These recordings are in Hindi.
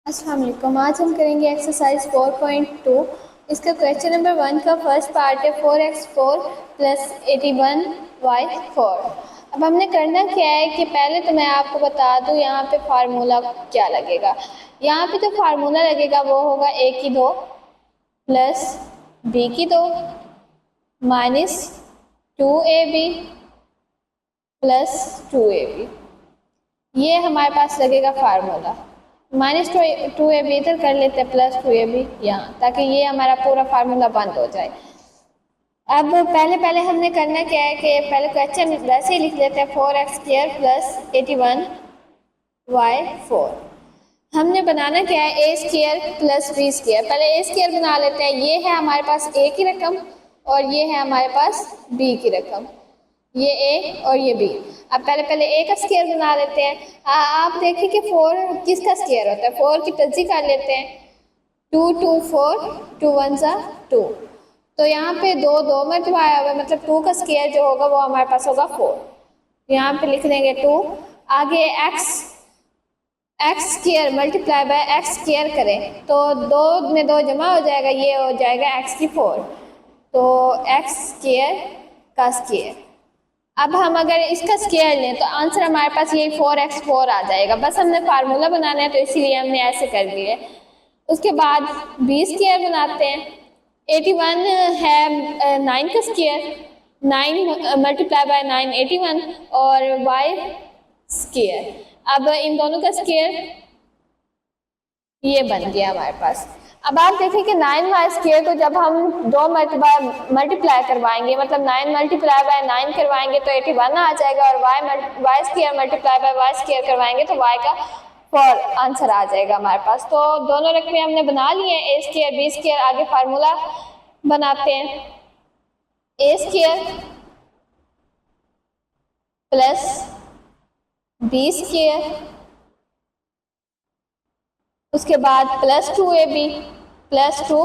अस्सलाम वालेकुम। आज हम करेंगे एक्सरसाइज 4.2। इसका क्वेश्चन नंबर 1 का फर्स्ट पार्ट है 4x4 प्लस 81y4। अब हमने करना क्या है कि पहले तो मैं आपको बता दूं यहाँ पे फार्मूला क्या लगेगा। यहाँ पे जो फार्मूला लगेगा वो होगा a की 2 प्लस b की 2 माइनस 2ab प्लस 2ab। ये हमारे पास लगेगा formula. Minus two A B इधर कर लेते हैं, प्लस 2ab यहाँ, ताकि ये हमारा पूरा फार्मूला बंद हो जाए। अब पहले हमने करना क्या है कि पहले क्वेश्चन वैसे ही लिख लेते हैं 4x² प्लस 81y4। हमने बनाना क्या है a² प्लस b²। पहले a² बना लेते हैं। ये है हमारे पास a की रकम और ये है हमारे पास b की रकम, ये a और ये b। अब पहले a का स्क्वायर बना लेते हैं। आप देखिए कि 4 किसका स्क्वायर होता है, 4 की तज्जी कर लेते हैं। 2 2 4 2 1 2। तो यहाँ पे 2 मरतबा आया हुआ है, मतलब 2 का स्क्वायर जो होगा वो हमारे पास होगा 4। यहाँ पे लिख देंगे 2। आगे x square multiply by x square करें तो 2 में 2 जमा हो जाएगा, ये हो जाएगा x की 4। तो एक्स स्क्वायर का स्क्वायर। अब हम अगर इसका स्क्वायर लें तो आंसर हमारे पास यही 4x4 आ जाएगा। बस हमने फार्मूला बनाना है तो इसीलिए हमने ऐसे कर दिए। उसके बाद b² बनाते हैं। 81 है 9 का स्क्वायर, 9 मल्टीप्लाई बाय 9 81 और y²। अब इन दोनों का स्क्वायर ये बन गया हमारे पास। अब आप देखें कि 9y² को जब हम 2 मरतबा मल्टीप्लाई करवाएंगे, मतलब 9 मल्टीप्लाई बाय 9 करवाएंगे तो 81 आ जाएगा, और y² मल्टीप्लाई बाय y² करवाएंगे तो y का 4 आंसर आ जाएगा हमारे पास। तो दोनों रकमें हमने बना लिए हैं, a² b²। आगे फार्मूला बनाते हैं। a² प्लस b², उसके बाद प्लस 2ab प्लस 2,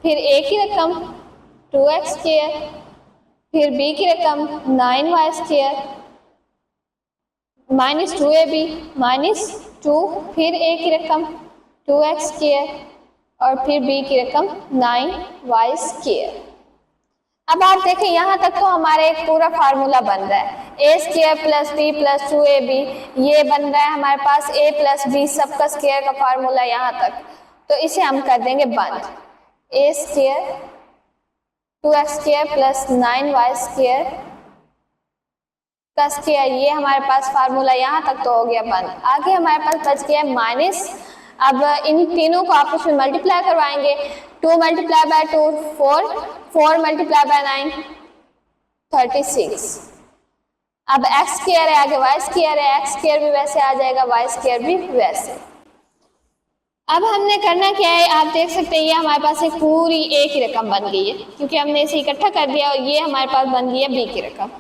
फिर a की रकम 2x², फिर b की रकम 9y² माइनस 2ab माइनस 2, फिर a की रकम 2x² और फिर b की रकम 9y²। अब आप देखें यहाँ तक तो हमारा एक पूरा फार्मूला बन रहा है। a² plus b plus 2ab ये बन रहा है हमारे पास a प्लस b सबका स्क्वायर का फार्मूला यहाँ तक। तो इसे हम कर देंगे बंद। a² 2x² प्लस 9y² का स्क्वायर, ये हमारे पास फार्मूला यहाँ तक तो हो गया बंद। आगे हमारे पास बच गया माइनस। अब इन तीनों को आपस में मल्टीप्लाई करवाएंगे। 2 मल्टीप्लाई बाय 2 4, 4 मल्टीप्लाई बाय 9 36। अब x² है, आगे y² है, x² भी वैसे आ जाएगा, y² भी वैसे। अब हमने करना क्या है, आप देख सकते हैं ये हमारे पास एक पूरी a की रकम बन गई है, क्योंकि हमने इसे इकट्ठा कर दिया, और ये हमारे पास बन गई है b की रकम।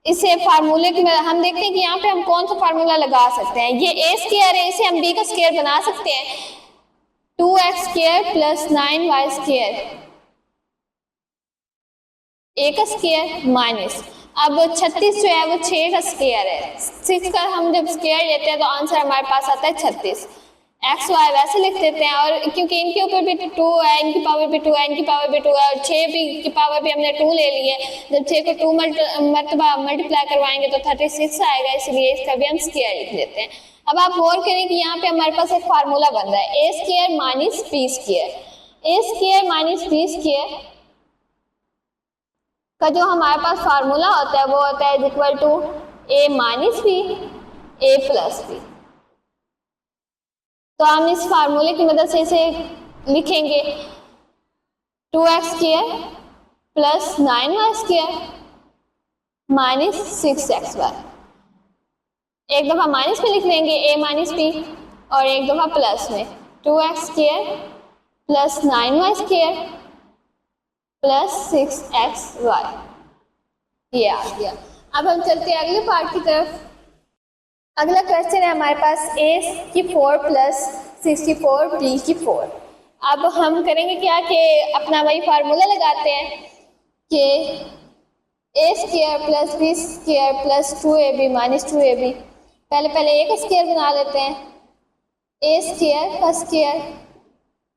इसे फार्मूले की हम देखते हैं कि यहाँ पे हम कौन सा फार्मूला लगा सकते हैं। ये a² है, इसे हम b का स्क्वायर बना सकते हैं। 2x² प्लस 9y², a का स्क्वायर माइनस। अब 36 जो है वो 6 का स्क्वायर है। 6 का हम जब स्क्वायर लेते हैं तो आंसर हमारे पास आता है 36। एक्स वाई वैसे लिख देते हैं, और क्योंकि इनके ऊपर भी 2 है, इनकी पावर भी 2 है, इनकी पावर भी 2 है, और 6 भी की पावर भी हमने 2 ले ली है। जब 6 को 2 मरतबा मल्टीप्लाई करवाएंगे तो 36 आएगा, इसलिए इसका भी हम स्क्वायर लिख देते हैं। अब आप गौर करें कि यहाँ पे हमारे पास एक फार्मूला बन रहा है a² minus b²। a² minus b² का जो हमारे पास फार्मूला होता है वो होता है equal to a minus b a plus b. तो हम इस फार्मूले की मदद से इसे लिखेंगे 2x² plus 9y² minus 6xy। एक दफा माइनस में लिख लेंगे a माइनस बी, और एक दफा प्लस में 2x² plus 9y² plus 6xy। ये आ गया। अब हम चलते हैं अगले पार्ट की तरफ। अगला क्वेश्चन है हमारे पास a की 4 प्लस 64 b की 4। अब हम करेंगे क्या कि अपना वही फार्मूला लगाते हैं कि a² plus b² plus 2ab minus 2ab। पहले a का स्क्वायर बना लेते हैं। ए स्क्वायर का स्क्वायर,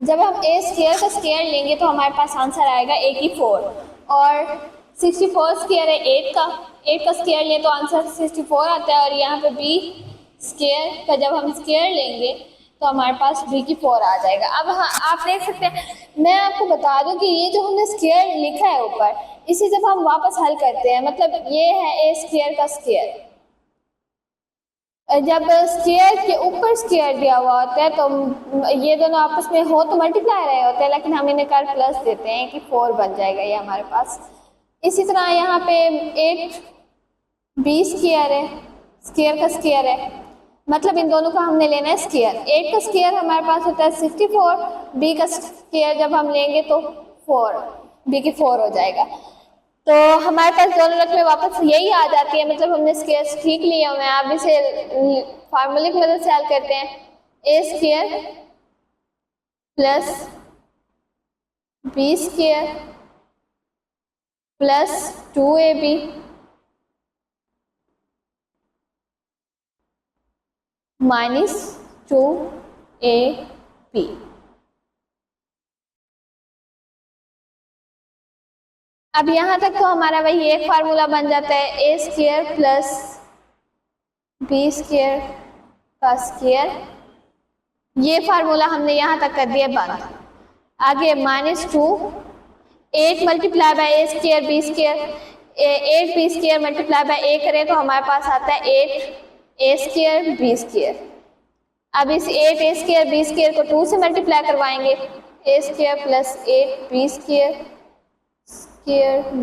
जब हम ए स्क्वायर का स्क्वायर लेंगे तो हमारे पास आंसर आएगा 84, और 64 स्क्वायर है 8 का, 8 का स्क्वायर लें तो आंसर 64 आता है, और यहाँ पे बी स्क्वायर का जब हम स्क्वायर लेंगे तो हमारे पास बी की 4 आ जाएगा। अब हाँ आप देख सकते हैं, मैं आपको बता दूं कि ये जो हमने स्क्वायर लिखा है ऊपर, इसे जब हम वापस हल करते हैं, मतलब ये है ए स्क्वायर का स्क्वायर, जब स्क्वायर के ऊपर स्क्वायर दिया हुआ होता है तो ये दोनों आपस में हो तो मल्टीप्लाई रहे होते हैं, लेकिन हम इन्हें कर प्लस देते हैं कि 4 बन जाएगा ये हमारे पास। इसी तरह यहाँ पे 8 बी स्क्वायर है, स्क्वायर का स्क्वायर है, मतलब इन दोनों का हमने लेना है स्क्वायर। 8 का स्क्वायर हमारे पास होता है 64, बी का स्क्वायर जब हम लेंगे तो 4, बी की 4 हो जाएगा। तो हमारे पास दोनों रकमें वापस यही आ जाती है, मतलब हमने स्क्वायर ठीक लिया हुआ है। आप इसे फार्मूले की मदद से हल करते हैं, A square plus B square plus 2ab minus 2ab। अब यहाँ तक तो हमारा वही एक फार्मूला बन जाता है, A square plus B square का स्क्वायर, ये फार्मूला हमने यहाँ तक कर दिया बंद। आगे -2 8 multiply by A square B square, 8 B square multiply by A करें तो हमारे पास आता है 8 ए स्क्वायर बी स्क्वायर। अब इस 8 ए स्क्वायर बी स्क्वायर को 2 से मल्टीप्लाई करवाएंगे, A square plus 8 B square square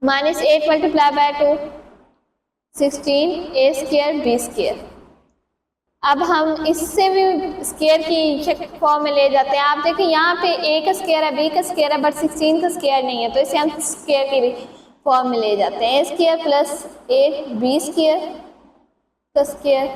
minus 8 multiply by 2 16 A square B square. अब हम इससे भी स्क्वायर की फॉर्म में ले जाते हैं। आप देखिए यहाँ पे ए का स्क्वायर है, बी का स्क्वायर है, बट 16 का स्क्वायर नहीं है, तो इसे हम स्क्वायर की फॉर्म में ले जाते हैं। A square plus 8 B square का स्क्वायर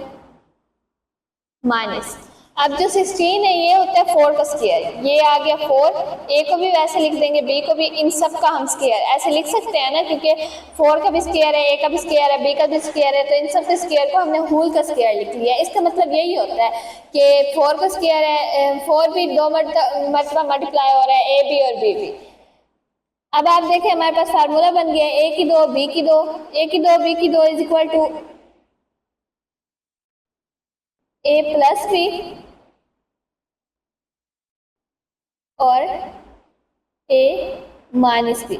माइनस, अब जो 16 है ये होता है 4 का स्क्वायर, ये आ गया 4, ए को भी वैसे लिख देंगे, बी को भी, इन सब का हम स्क्वायर ऐसे लिख सकते हैं ना, क्योंकि 4 का भी स्क्वायर है, ए का भी स्क्वायर है, बी का भी स्क्वायर है, तो इन सब के स्क्वायर को हमने होल का स्क्वायर लिख लिया। इसका मतलब यही होता है कि 4 का स्क्वायर है, 4 भी 2 मरतबा मल्टीप्लाई हो रहा है, ए भी और बी भी। अब आप देखें हमारे पास फार्मूला बन गया है, ए की 2 बी की 2, ए की 2 बी की 2 is equal to A plus B और ए माइनस बी।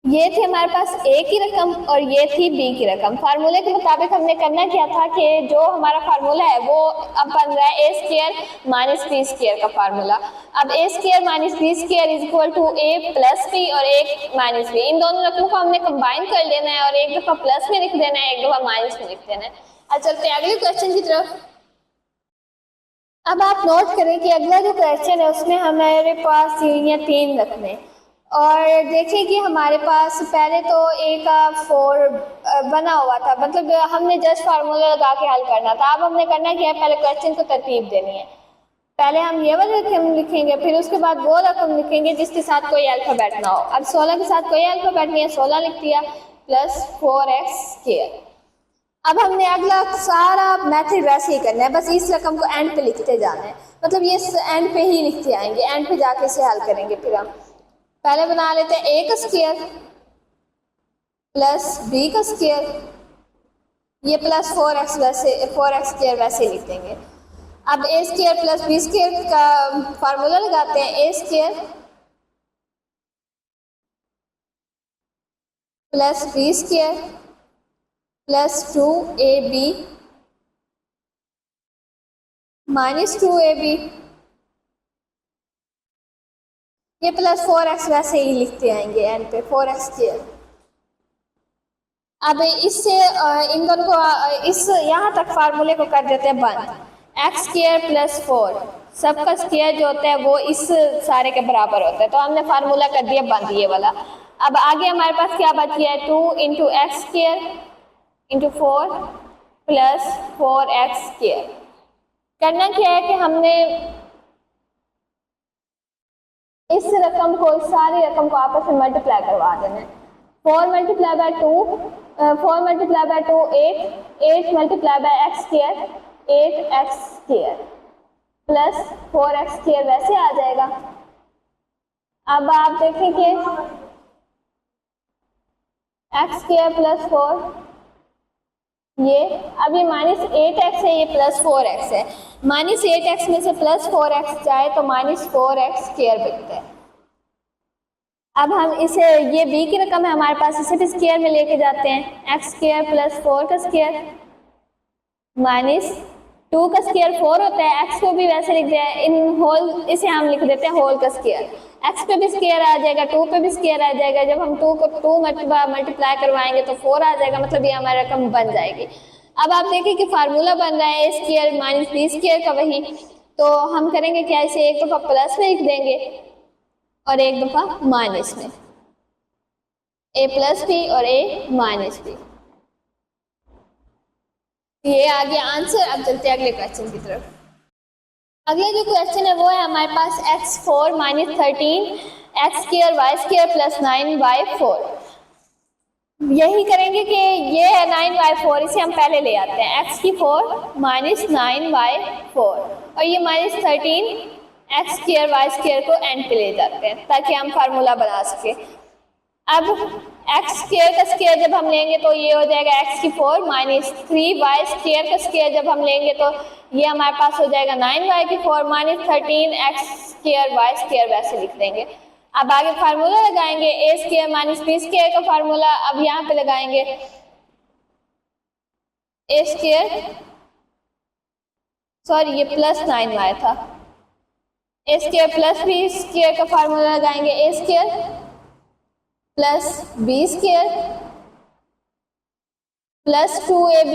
ये थी हमारे पास ए की रकम और ये थी बी की रकम। फार्मूले के मुताबिक हमने करना क्या था कि जो हमारा फार्मूला है वो अब बन रहा है A square minus B square का फार्मूला। अब A square minus B square is equal to A plus B और ए माइनस बी, इन दोनों रकमों को हमने कंबाइन कर लेना है और एक दफा प्लस में लिख देना है, एक दफा माइनस में लिख देना है। अब चलते हैं अगले क्वेश्चन की तरफ। अब आप नोट करें कि अगला जो क्वेश्चन है उसमें हमारे पास ये 3 रकमें, और देखें कि हमारे पास पहले तो ए का 4 बना हुआ था, मतलब हमने जस्ट फार्मूला लगा के हल करना था। अब हमने करना क्या है, पहले क्वेश्चन को तरतीब देनी है। पहले हम ये वाली रकम लिखेंगे, फिर उसके बाद वो रकम लिखेंगे जिसके साथ कोई अल्फाबेट ना हो। अब 16 के साथ कोई अल्फाबेट नहीं है, 16 लिख दिया प्लस 4x स्क्वायर। अब हमने अगला सारा मेथड वैसे ही करना है, बस इस रकम को एंड पे लिखते जाना है, मतलब ये एंड पे ही लिखते आएंगे, एंड पे जाके इसे हल करेंगे। फिर हम पहले बना लेते हैं ए का स्क्वायर प्लस बी का स्क्वायर, ये प्लस 4x वैसे 4x स्क्वायर वैसे ही लिख देंगे। अब A square plus B square का फार्मूला लगाते हैं, A square plus B square plus 2ab minus 2ab, ये प्लस 4x वैसे ही लिखते आएंगे एंड पे 4x स्क्वायर। अब इससे इन दोनों को इस यहाँ तक फार्मूले को कर देते हैं बंद। x स्क्वायर प्लस 4 सबका स्क्वायर जो होता है वो इस सारे के बराबर होता है, तो हमने फार्मूला कर दिया बंद ये वाला। अब आगे हमारे पास क्या बच गया है, 2 into x square into 4 plus 4x square. करना क्या है कि हमने इस रकम को, इस सारी रकम को आपस में मल्टीप्लाई करवा देना है। 4 multiply by 2 4 multiply by 2 8, 8 multiply by x square 8x square plus 4x square वैसे आ जाएगा। अब आप देखें कि एक्स स्क्वायर प्लस 4, ये अब ये -8x है, ये +4x है। -8x में से +4x जाए तो -4x स्क्वायर बिकता है। अब हम इसे, ये b की रकम है हमारे पास, इसे भी स्क्वायर में लेके जाते हैं। एक्स स्क्वायर प्लस 4 का स्क्वायर -2 का स्क्वायर 4 होता है। एक्स को भी वैसे लिख दिया है इन होल, इसे हम लिख देते हैं होल का स्क्वायर। एक्स पे भी स्क्वायर आ जाएगा, 2 पे भी स्क्वायर आ जाएगा। जब हम 2 को 2 मल्टीप्लाई करवाएंगे तो 4 आ जाएगा, मतलब ये हमारी रकम बन जाएगी। अब आप देखिए कि फार्मूला बन रहा है a square minus b square का वही, तो हम करेंगे क्या, इसे एक दफ़ा प्लस में लिख देंगे और एक दफ़ा माइनस में, a प्लस बी और a माइनस बी। ये आ गया आंसर। अब चलते हैं अगले क्वेश्चन की तरफ। अगला जो क्वेश्चन है वो है हमारे पास x4 minus 13 x square Y square plus 9y4। यही करेंगे कि ये है 9y4, इसे हम पहले ले आते हैं, x की 4 माइनस 9y4 और ये -13 एक्स स्क्वायर वाई स्क्वायर को एंड पे ले जाते हैं ताकि हम फार्मूला बना सके। अब एक्स स्क्वायर का स्क्वायर जब हम लेंगे तो ये हो जाएगा x की 4 माइनस 3y स्क्वायर का स्क्वायर जब हम लेंगे तो ये हमारे पास हो जाएगा 9y की 4 minus 13 x square Y square, वैसे लिख देंगे। अब आगे फार्मूला लगाएंगे, a square minus b square का फार्मूला अब यहाँ पे लगाएंगे। a स्क्वायर, सॉरी ये प्लस 9y था, a square plus b square का फार्मूला लगाएंगे, a square plus B square plus 2ab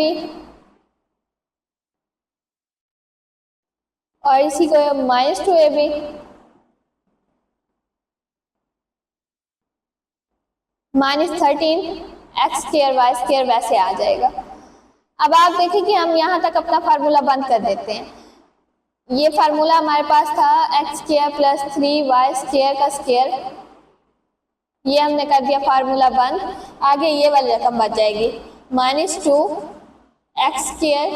और इसी को minus 2ab minus 13 x square Y square वैसे आ जाएगा। अब आप देखें कि हम यहाँ तक अपना फार्मूला बंद कर देते हैं। ये फार्मूला हमारे पास था x square plus 3y square का स्क्वायर, ये हमने कर दिया फार्मूला बंद। आगे ये वाली रकम बच जाएगी -2 एक्स स्क्वायर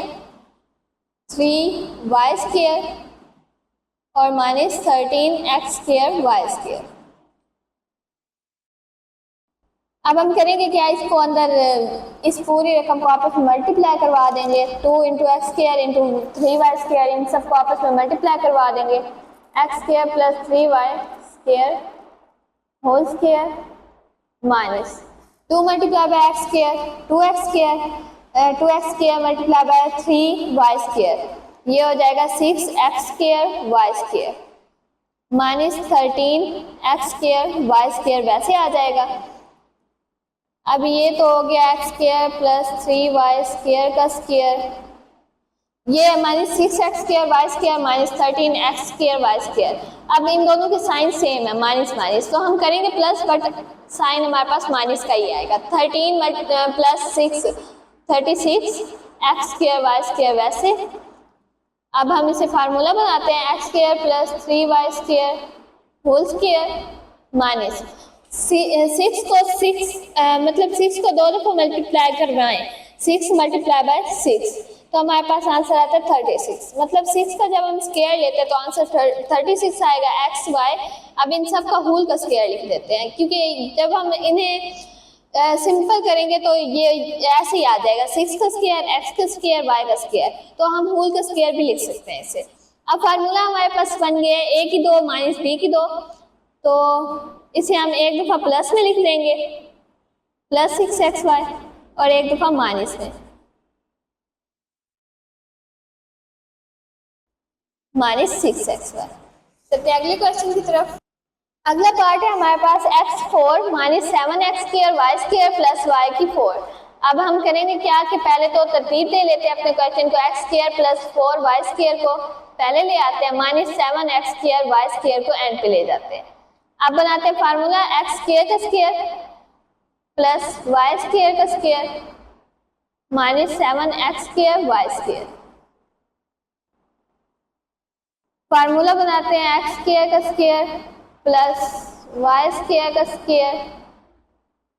3y स्क्वायर और -13 एक्स स्क्वायर वाई स्क्वायर। अब हम करेंगे क्या, इसको अंदर इस पूरी रकम को आपस में मल्टीप्लाई करवा देंगे। 2 into x square into 3y square, इन सबको आपस में मल्टीप्लाई करवा देंगे। X square plus 3y square whole square minus 2 multiply by x square 2x square 2x square multiply by 3y square, ये हो जाएगा 6x square y square minus 13 x square Y square वैसे आ जाएगा। अब ये तो हो गया x square plus 3y square का स्क्वायर, ये minus 6x square Y square minus 13 x square Y square. अब इन दोनों के साइन सेम है, माइनस माइनस, तो हम करेंगे प्लस, बट साइन हमारे पास माइनस का ही आएगा। 13 plus 6 36 x square Y square वैसे। अब हम इसे फार्मूला बनाते हैं, x square plus 3y square whole square minus 6 को 6 मतलब 6 को 2 दफ़ा मल्टीप्लाई करवाएं, 6 मल्टीप्लाई बाय 6 तो हमारे पास आंसर आता है 36। मतलब 6 का जब हम स्क्वायर लेते हैं तो आंसर 36 आएगा एक्स वाई। अब इन सब का होल का स्क्वायर लिख देते हैं, क्योंकि जब हम इन्हें सिंपल करेंगे तो ये ऐसे ही आ जाएगा 6 का स्क्वायर एक्स का स्क्वायर वाई का स्क्वायर, तो हम होल का स्क्वायर भी लिख सकते हैं इसे। अब फार्मूला हमारे पास बन गया a की 2 माइनस b की 2, तो इसे हम एक दफ़ा प्लस में लिख देंगे प्लस 6xy और एक दफ़ा माइनस में माइनस 6xy। चलते अगले क्वेश्चन की तरफ। अगला पार्ट है हमारे पास x4 minus 7x square Y square plus y की 4। अब हम करेंगे क्या कि पहले तो तरतीब दे लेते हैं अपने क्वेश्चन को, x square plus 4y square को पहले ले आते हैं, minus 7x square Y square को एंड पे ले जाते हैं। अब बनाते हैं फार्मूला, एक्स स्क्वायर का स्क्वायर प्लस वाई स्क्वायर का square minus 7x square Y square. Formula बनाते हैं एक्स स्क्वायर का स्क्वायर प्लस वाई स्क्वायर का स्क्वायर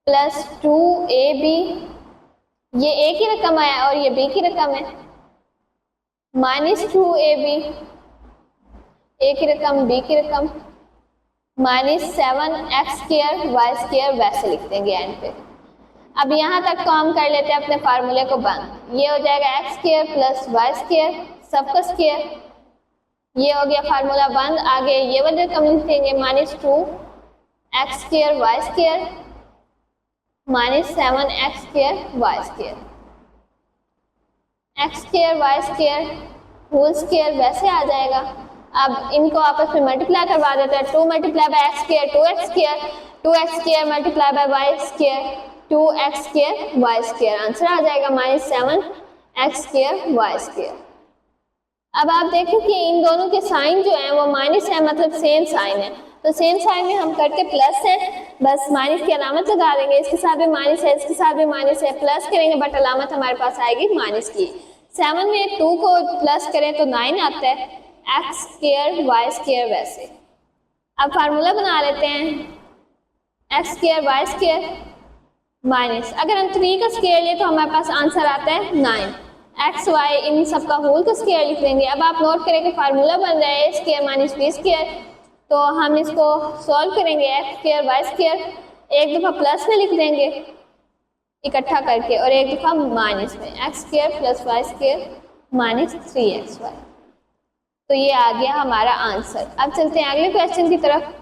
प्लस 2ab, ये a की रकम है और ये b की रकम है, माइनस 2ab, a की रकम b की रकम, माइनस 7x² y², वैसे लिख देंगे एंड पे। अब यहाँ तक तो हम कर लेते हैं अपने फार्मूले को बंद। ये हो जाएगा x² प्लस y², सबका स्क्वायर, ये हो गया फार्मूला बंद। आगे ये वाले रकम लिख देंगे, minus 2x² y² minus 7x² y², x² y² whole square वैसे आ जाएगा। अब इनको आपस में मल्टीप्लाई करवा देते हैं, 2 multiply by x² 2x², 2x² multiply by y², 2x² y², answer आ जाएगा माइनस 7x² y²। अब आप देखो कि इन दोनों के साइन जो है वो माइनस है, मतलब सेम साइन है, तो सेम साइन में हम करके प्लस है, बस माइनस की अलामत लगा देंगे, इसके साथ भी माइनस है, इसके साथ भी माइनस है, प्लस करेंगे बट अलामत हमारे पास आएगी माइनस की। 7 में 2 को प्लस करें तो 9 आता है, x² y² वैसे। अब फार्मूला बना लेते हैं, x² y² माइनस, अगर हम 3 का स्क्वायर ले तो हमारे पास आंसर आता है 9, एक्स वाई इन सब का होल का स्क्वायर लिख देंगे। अब आप नोट करें कि फार्मूला बन रहा है a² माइनस b², तो हम इसको सॉल्व करेंगे, x² y², एक दफ़ा प्लस में लिख देंगे इकट्ठा करके और एक दफ़ा माइनस में, x² plus y² minus 3xy। तो ये आ गया हमारा आंसर। अब चलते हैं अगले क्वेश्चन की तरफ।